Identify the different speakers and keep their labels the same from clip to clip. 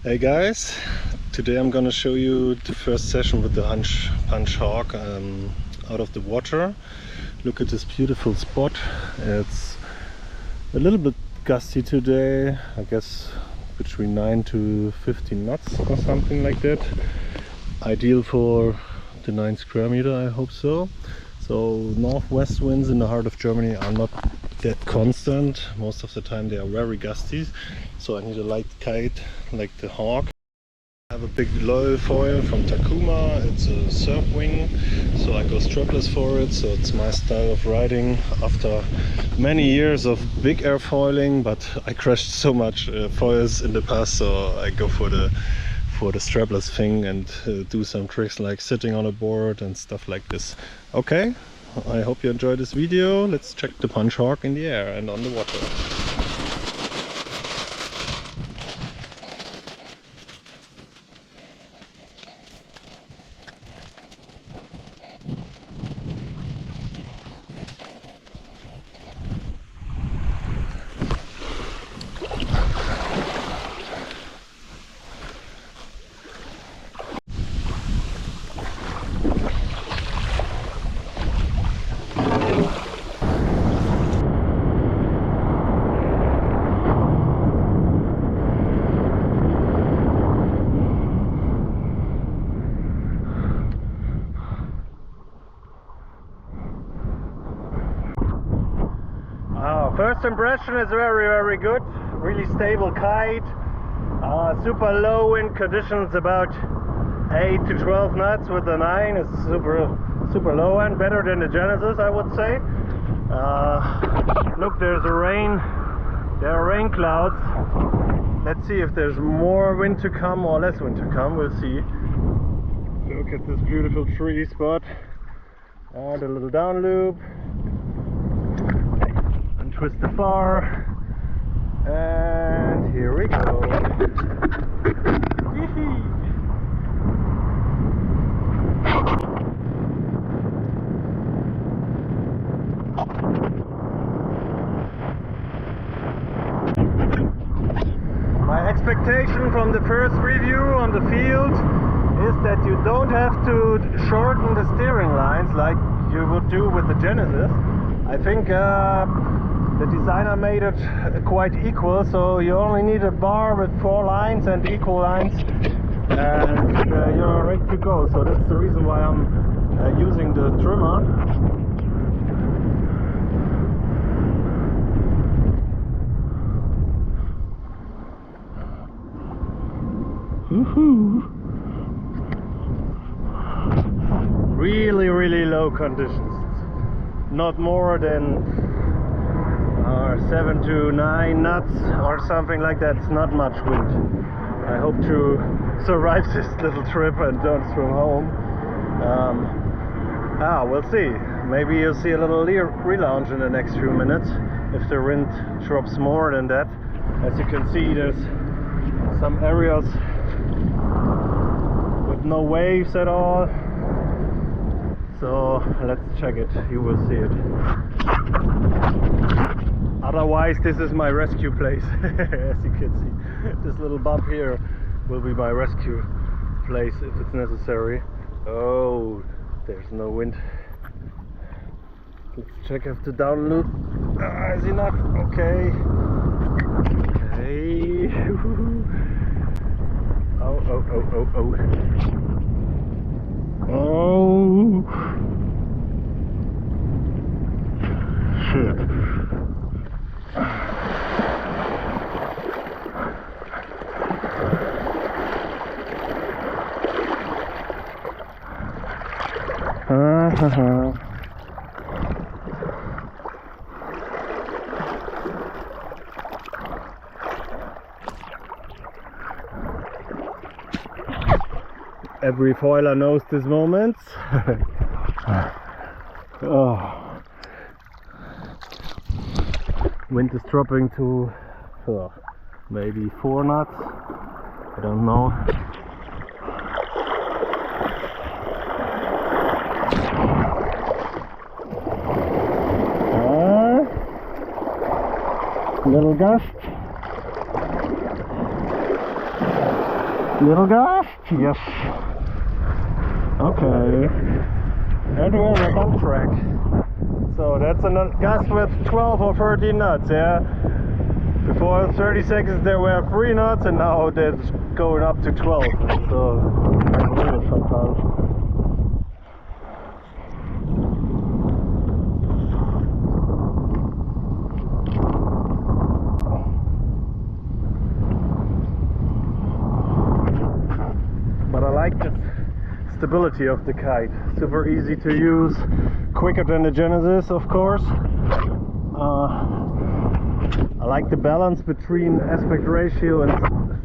Speaker 1: Hey guys, today I'm gonna show you the first session with the Pansh Hawk out of the water. Look at this beautiful spot. It's a little bit gusty today, I guess between 9 to 15 knots or something like that. Ideal for the 9 square meter, I hope so. So northwest winds in the heart of Germany are not that constant. Most of the time they are very gusty, so I need a light kite like the Hawk. I have a big loyal foil from Takuma. It's a surf wing, so I go strapless for it. So it's my style of riding after many years of big airfoiling, but I crashed so much foils in the past, so I go for the strapless thing and do some tricks like sitting on a board and stuff like this. Okay, I hope you enjoyed this video. Let's check the Pansh Hawk in the air and on the water. First impression is very good. Really stable kite. Super low wind conditions, about 8 to 12 knots with the 9. It's super low and better than the Genesis, I would say. Look, there are rain clouds. Let's see if there's more wind to come or less wind to come. We'll see. Look at this beautiful tree spot. The little down loop. Twist the bar, and here we go. My expectation from the first review on the field is that you don't have to shorten the steering lines like you would do with the Genesis. I think the designer made it quite equal, so you only need a bar with 4 lines and equal lines, and you're ready to go. So that's the reason why I'm using the trimmer. Really low conditions, not more than 7 to 9 knots or something like that. It's not much wind. I hope to survive this little trip and don't swim home. We'll see. Maybe you'll see a little relaunch in the next few minutes if the wind drops more than that. As you can see, there's some areas with no waves at all. So let's check it. You will see it. Otherwise, this is my rescue place. As you can see, this little bump here will be my rescue place if it's necessary. Oh, there's no wind. Let's check if the down loop is enough. Okay. Okay. Oh. Shit. Every foiler knows this moment. Oh. Wind is dropping to maybe 4 knots. I don't know. Little gust. Little gust? Yes. Okay. And we're back on track. So that's a gust with 12 or 13 knots, yeah? Before 30 seconds there were 3 knots and now that's going up to 12. So I believe it sometimes. But I like the stability of the Kite. Super easy to use, quicker than the Genesis, of course. I like the balance between aspect ratio and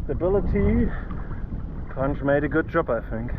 Speaker 1: stability. Pansh made a good job, I think.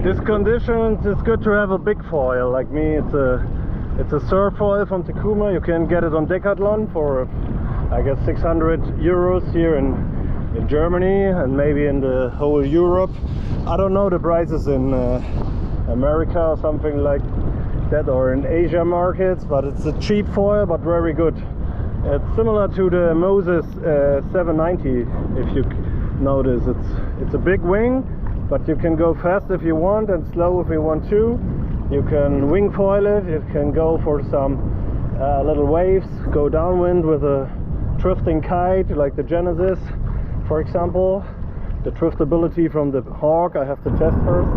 Speaker 1: This conditions it's good to have a big foil. Like me, it's a surf foil from Tacoma. You can get it on Decathlon for I guess 600 euros here in Germany and maybe in the whole Europe. I don't know the prices in America or something like that, or in Asia markets, but it's a cheap foil but very good. It's similar to the Moses 790. If you notice, it's a big wing, but you can go fast if you want and slow if you want to. You can wing foil it, you can go for some little waves, go downwind with a drifting kite like the Genesis, for example. The driftability from the Hawk I have to test first.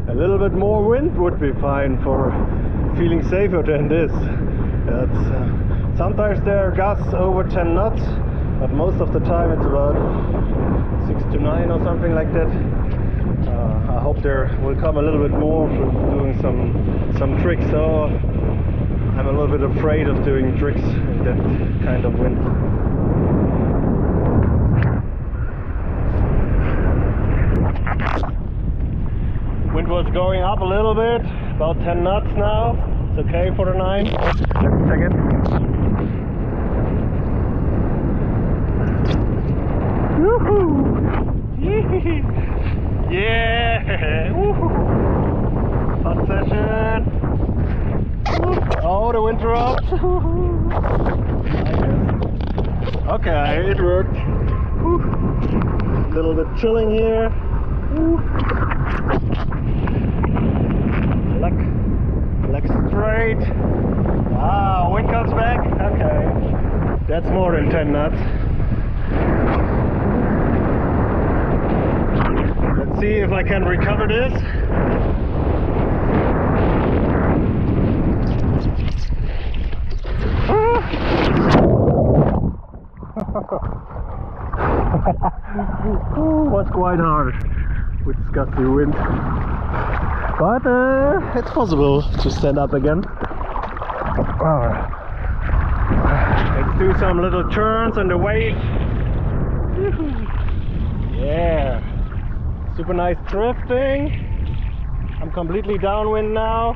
Speaker 1: A little bit more wind would be fine for feeling safer than this. Sometimes there are gusts over 10 knots, but most of the time it's about 6 to 9 or something like that. I hope there will come a little bit more for doing some tricks. So I'm a little bit afraid of doing tricks in that kind of wind. Wind was going up a little bit, about 10 knots now. It's okay for the 9. Let's check it. Woohoo! Yeah! Woohoo! Hot session! Oh, the wind dropped! Okay, it worked. A little bit chilling here. Like straight. Ah, wind comes back. Okay, that's more than 10 knots. Let's see if I can recover this. Was quite hard with this gusty wind, but it's possible to stand up again. Let's do some little turns on the wave. Yeah, super nice drifting. I'm completely downwind now.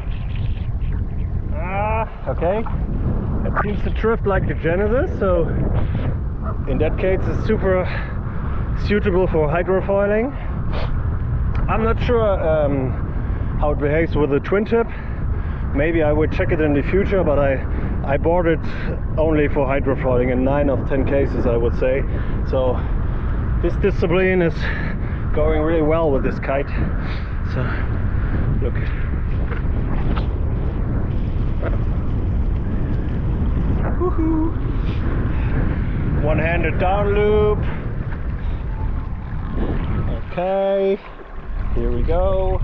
Speaker 1: Okay, it seems to drift like the Genesis, so in that case it's super suitable for hydrofoiling. I'm not sure how it behaves with a twin tip. Maybe I would check it in the future, but I bought it only for hydrofoiling in 9 of 10 cases, I would say. So this discipline is going really well with this kite. So look. Woohoo! One-handed down loop. Okay, here we go.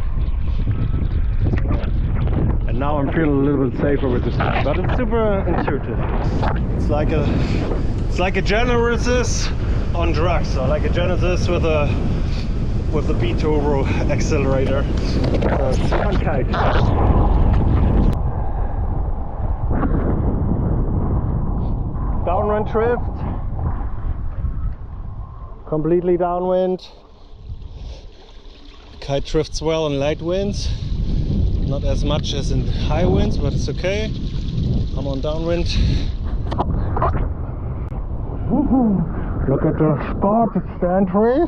Speaker 1: And now I'm feeling a little bit safer with this kite, but it's super intuitive. It's like a Genesis on drugs, so like a Genesis with a B-turbo accelerator. So it's on Kite. Downwind drift, completely downwind. Kite drifts well in light winds, not as much as in high winds, but it's okay. I'm on downwind. Look at the spot, it's the entry.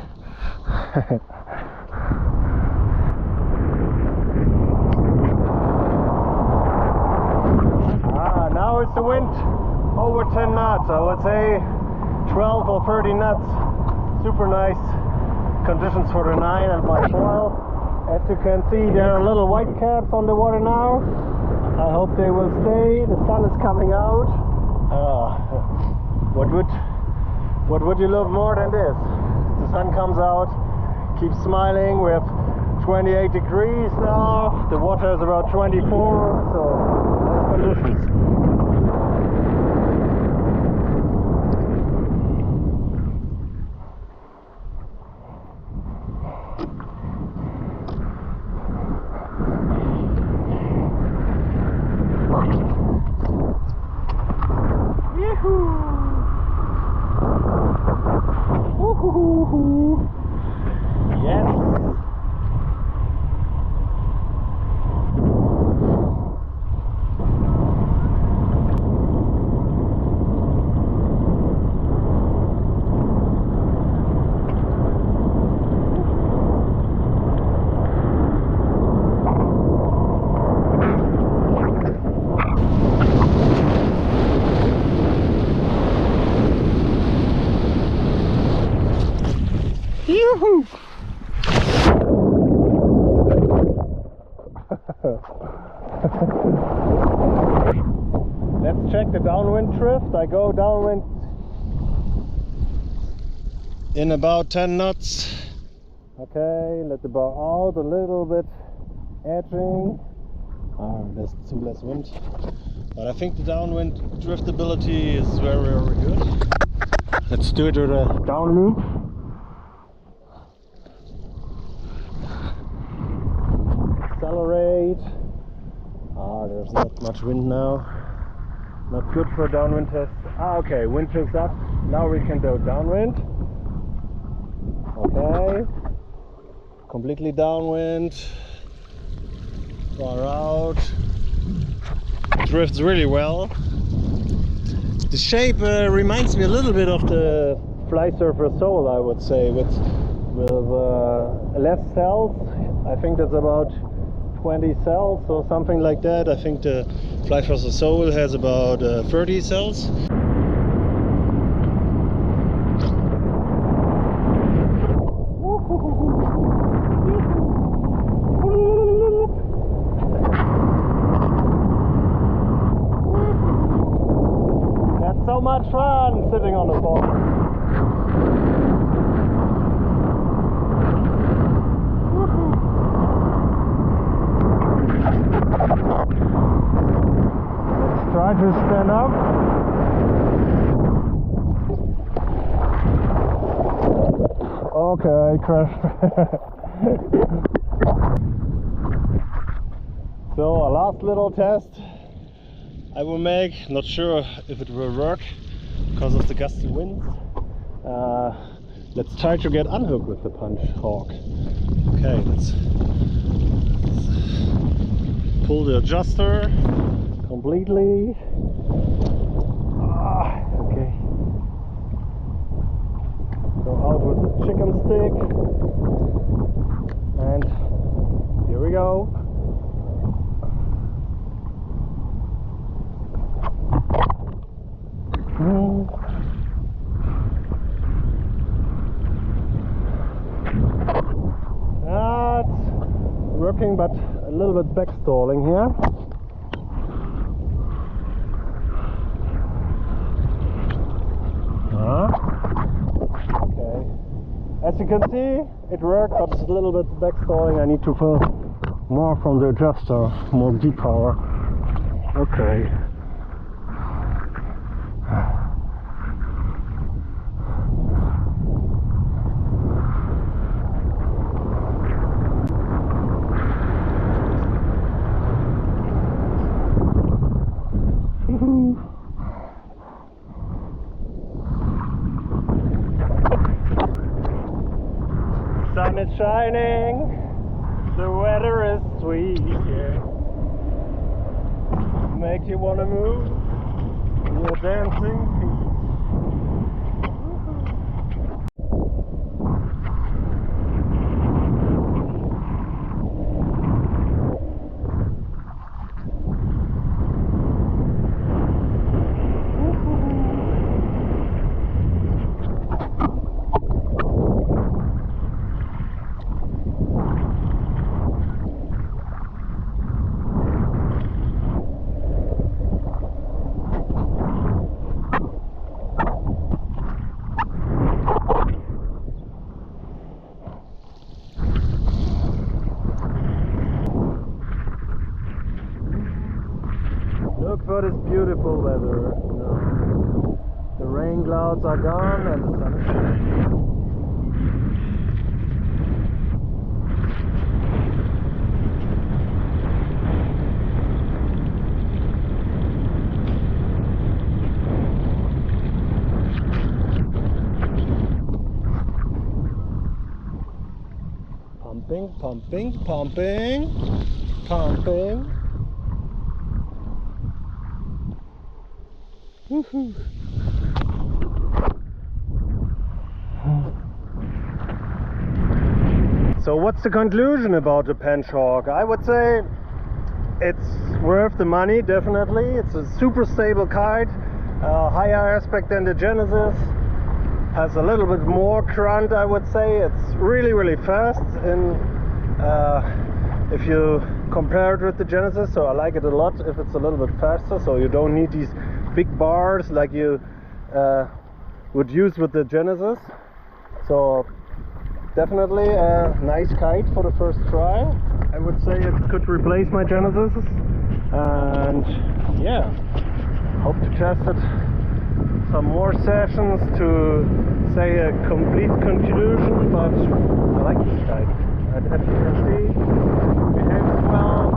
Speaker 1: Now it's the wind over 10 knots, I would say 12 or 13 knots. Super nice conditions for the 9 and my foil. As you can see, there are little white caps on the water now. I hope they will stay. The sun is coming out. What would you love more than this? The sun comes out, keep smiling. We have 28 degrees now. The water is about 24, so nice conditions. Yoo-hoo! Let's check the downwind drift. I go downwind in about 10 knots. Okay, let the bow out a little bit, edging. There's too less wind. But I think the downwind driftability is very, very good. Let's do it with a down loop. Accelerate. There's not much wind now. Not good for a downwind test. Okay, wind picks up. Now we can go downwind. Okay. Completely downwind. Far out. Drifts really well. The shape reminds me a little bit of the Fly Surfer Soul, I would say, with less cells. I think that's about 20 cells or something like that. I think the Fly Surfer Soul has about 30 cells. That's so much fun sitting on the board. Try to stand up. Okay, crash. So a last little test I will make. Not sure if it will work because of the gusty winds. Let's try to get unhooked with the Pansh Hawk. Okay, let's pull the adjuster completely. Okay. Go out with the chicken stick. And here we go. It's working, but a little bit back stalling here. Okay. As you can see, it worked, but it's a little bit back stalling. I need to pull more from the adjuster, more deep power. Okay. sun is shining, the weather is sweet, yeah. Makes you wanna move your dancing feet. Look for this beautiful weather. The rain clouds are gone and the sun is shining. Pumping, pumping, pumping, pumping. Woohoo! So what's the conclusion about the Pansh Hawk? I would say it's worth the money, definitely. It's a super stable kite, higher aspect than the Genesis, has a little bit more grunt, I would say. It's really fast if you compare it with the Genesis, so I like it a lot if it's a little bit faster, so you don't need these big bars like you would use with the Genesis. So definitely a nice kite for the first try. I would say it could replace my Genesis, and yeah, hope to test it some more sessions to say a complete conclusion, but I like this kite. As you can see, it behaves well.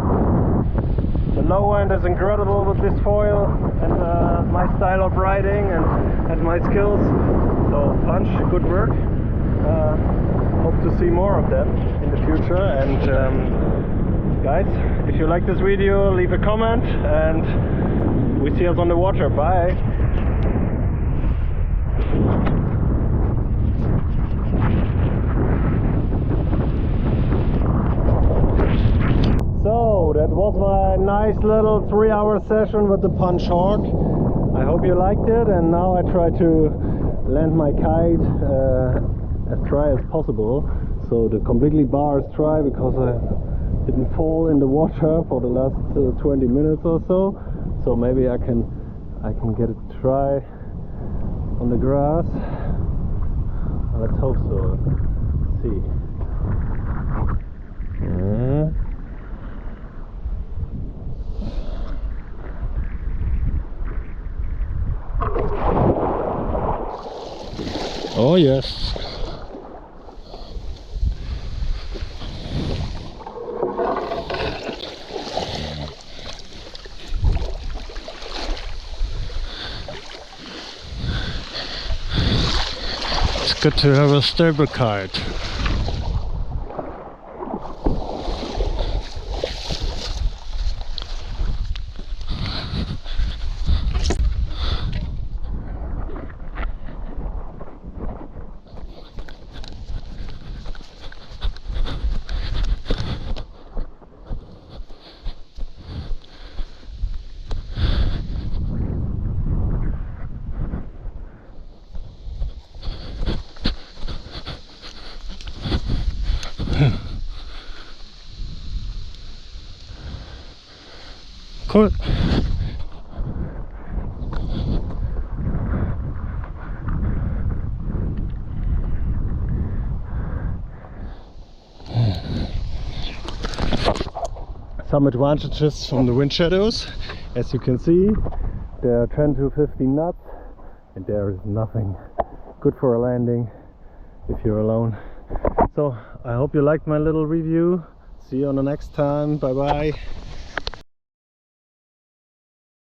Speaker 1: The low end is incredible with this foil and my style of riding and my skills. So Pansh, good work. Hope to see more of them in the future. And guys, if you like this video, leave a comment and we see us on the water. Bye. So that was my nice little 3-hour session with the Pansh Hawk. I hope you liked it, and now I try to land my kite as dry as possible. So the completely bar is dry because I didn't fall in the water for the last 20 minutes or so. So maybe I can get it dry on the grass. Let's hope so. Let's see. Oh yes. It's good to have a stable kite. Cool. Some advantages from the wind shadows. As you can see, there are 10 to 15 knots and there is nothing. Good for a landing if you're alone. So I hope you liked my little review. See you on the next time. Bye bye.